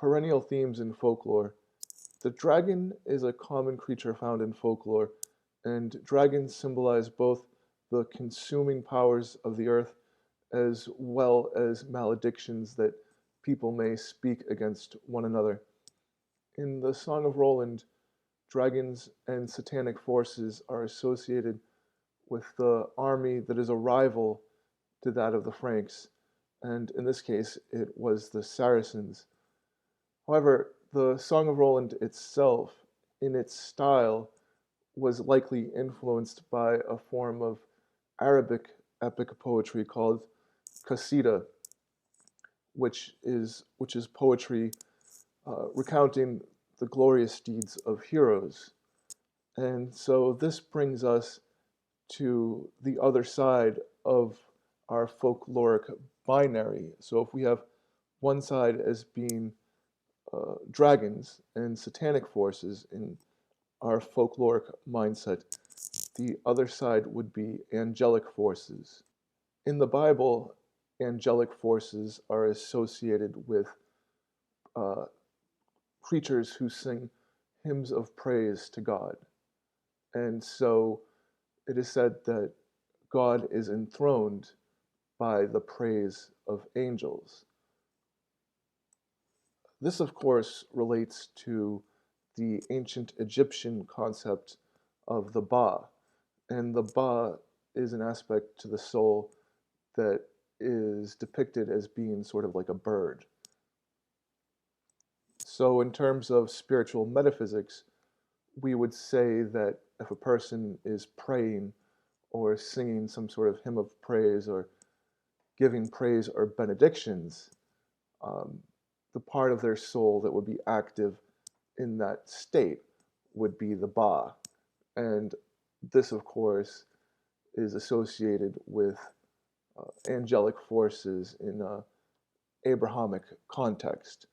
Perennial themes in folklore. The dragon is a common creature found in folklore, and dragons symbolize both the consuming powers of the earth as well as maledictions that people may speak against one another. In the Song of Roland, dragons and satanic forces are associated with the army that is a rival to that of the Franks, and in this case, it was the Saracens. However, the Song of Roland itself, in its style, was likely influenced by a form of Arabic epic poetry called qasida, which is poetry recounting the glorious deeds of heroes. And so this brings us to the other side of our folkloric binary. So if we have one side as being dragons and satanic forces in our folkloric mindset, the other side would be angelic forces. In the Bible, angelic forces are associated with uh, creatures who sing hymns of praise to God. And so it is said that God is enthroned by the praise of angels. This, of course, relates to the ancient Egyptian concept of the Ba. And the Ba is an aspect to the soul that is depicted as being sort of like a bird. So, in terms of spiritual metaphysics, we would say that if a person is praying or singing some sort of hymn of praise or giving praise or benedictions, um, the part of their soul that would be active in that state would be the Ba. And this, of course, is associated with angelic forces in an Abrahamic context.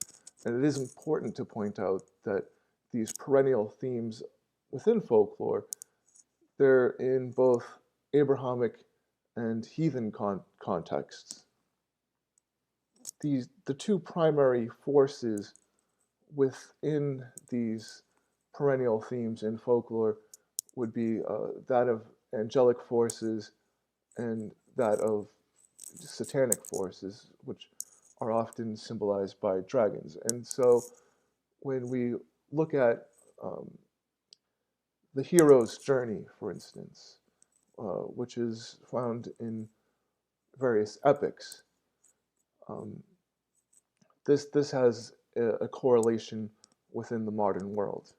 And it is important to point out that these perennial themes within folklore, they're in both Abrahamic and heathen contexts. The two primary forces within these perennial themes in folklore would be that of angelic forces and that of satanic forces, which are often symbolized by dragons. And so when we look at um, the hero's journey, for instance, which is found in various epics, um, this has a correlation within the modern world.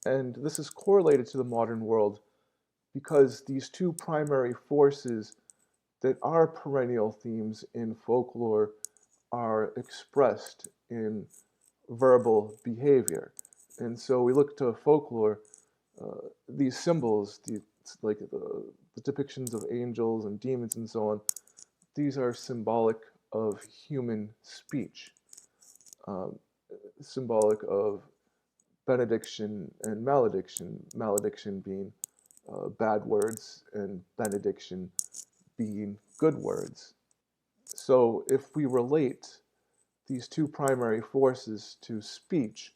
And this is correlated to the modern world because these two primary forces that are perennial themes in folklore are expressed in verbal behavior. And so we look to folklore, these symbols, like the depictions of angels and demons and so on, these are symbolic of human speech, um, symbolic of benediction and malediction, malediction being bad words and benediction being good words. So if we relate these two primary forces to speech,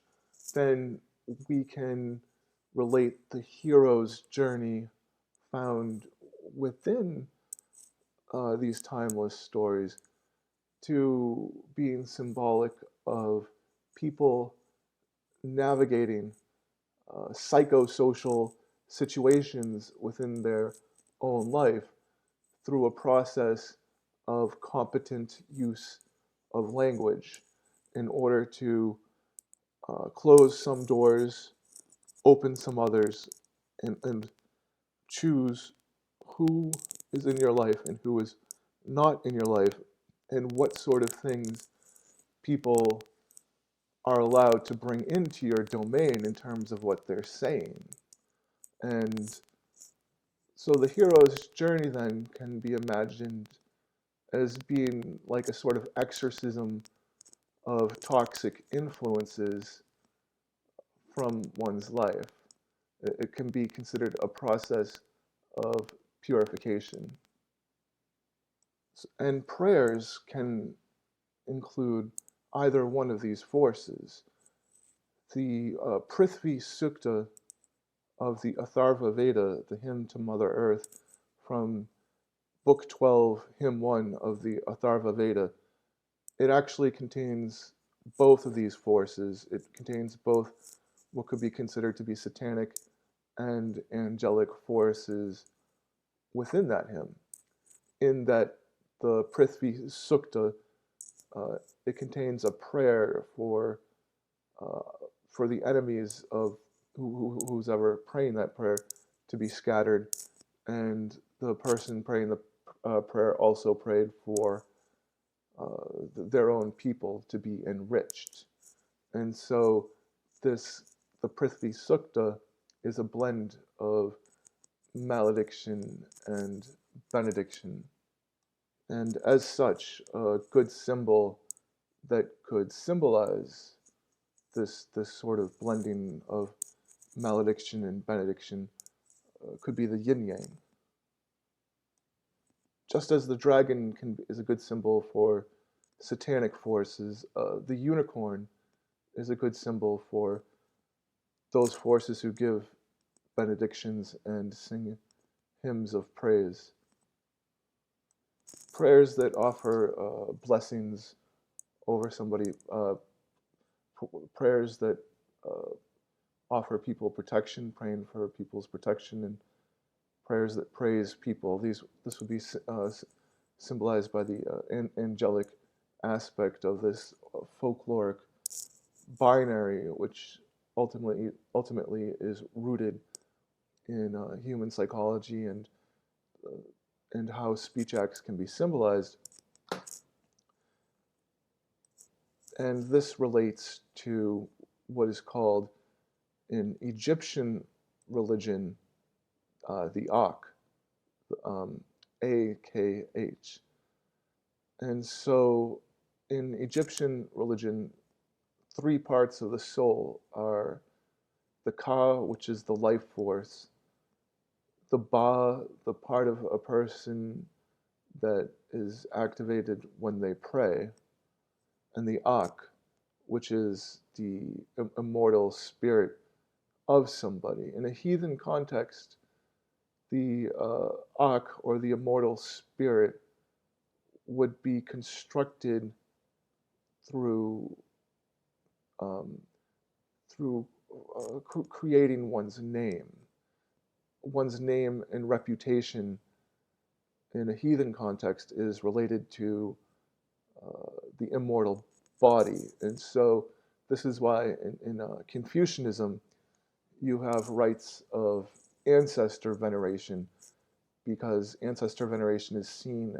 then we can relate the hero's journey found within these timeless stories to being symbolic of people navigating psychosocial situations within their own life through a process of competent use of language in order to close some doors, open some others, and choose who is in your life and who is not in your life, and what sort of things people are allowed to bring into your domain in terms of what they're saying. And so the hero's journey then can be imagined as being like a sort of exorcism of toxic influences from one's life. It can be considered a process of purification. And prayers can include either one of these forces. The Prithvi Sukta of the Atharva Veda, the hymn to Mother Earth, from Book 12, Hymn 1 of the Atharva Veda, it actually contains both of these forces. It contains both what could be considered to be satanic and angelic forces within that hymn. In that the Prithvi Sukta, it contains a prayer uh, for the enemies of who's ever praying that prayer to be scattered, and the person praying the prayer also prayed for their own people to be enriched. And so the Prithvi Sukta is a blend of malediction and benediction. And as such, a good symbol that could symbolize this sort of blending of malediction and benediction could be the yin yang. Just as the dragon is a good symbol for satanic forces, the unicorn is a good symbol for those forces who give benedictions and sing hymns of praise. Prayers that offer blessings over somebody, prayers that uh, offer people protection, praying for people's protection, and prayers that praise people. This would be symbolized by the angelic aspect of this folkloric binary, which ultimately is rooted in human psychology uh, and how speech acts can be symbolized. And this relates to what is called in Egyptian religion the Akh, um, AKH. And so in Egyptian religion, three parts of the soul are the Ka, which is the life force, the Ba, the part of a person that is activated when they pray, and the Akh, which is the immortal spirit of somebody. In a heathen context, the Akh, or the immortal spirit, would be constructed through um, through creating one's name. One's name and reputation in a heathen context is related to the immortal body. And so this is why in Confucianism you have rites of ancestor veneration, because ancestor veneration is seen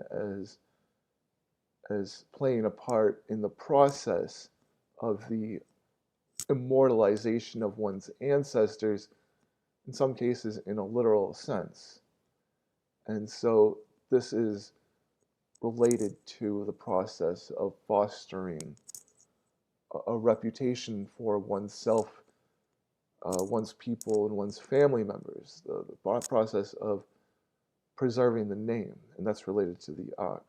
as playing a part in the process of the immortalization of one's ancestors, in some cases in a literal sense. And so this is related to the process of fostering a reputation for oneself, one's people, and one's family members, the process of preserving the name, and that's related to the Akh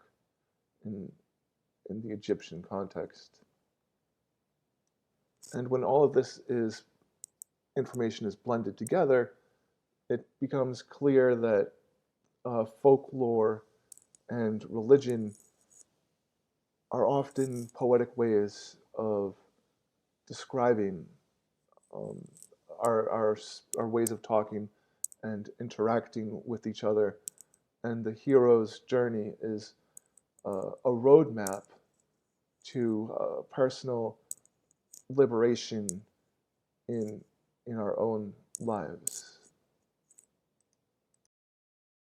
in, in the Egyptian context. And when all of this information is blended together, it becomes clear that folklore and religion are often poetic ways of describing um, our ways of talking and interacting with each other. And the hero's journey is a roadmap to personal liberation in our own lives.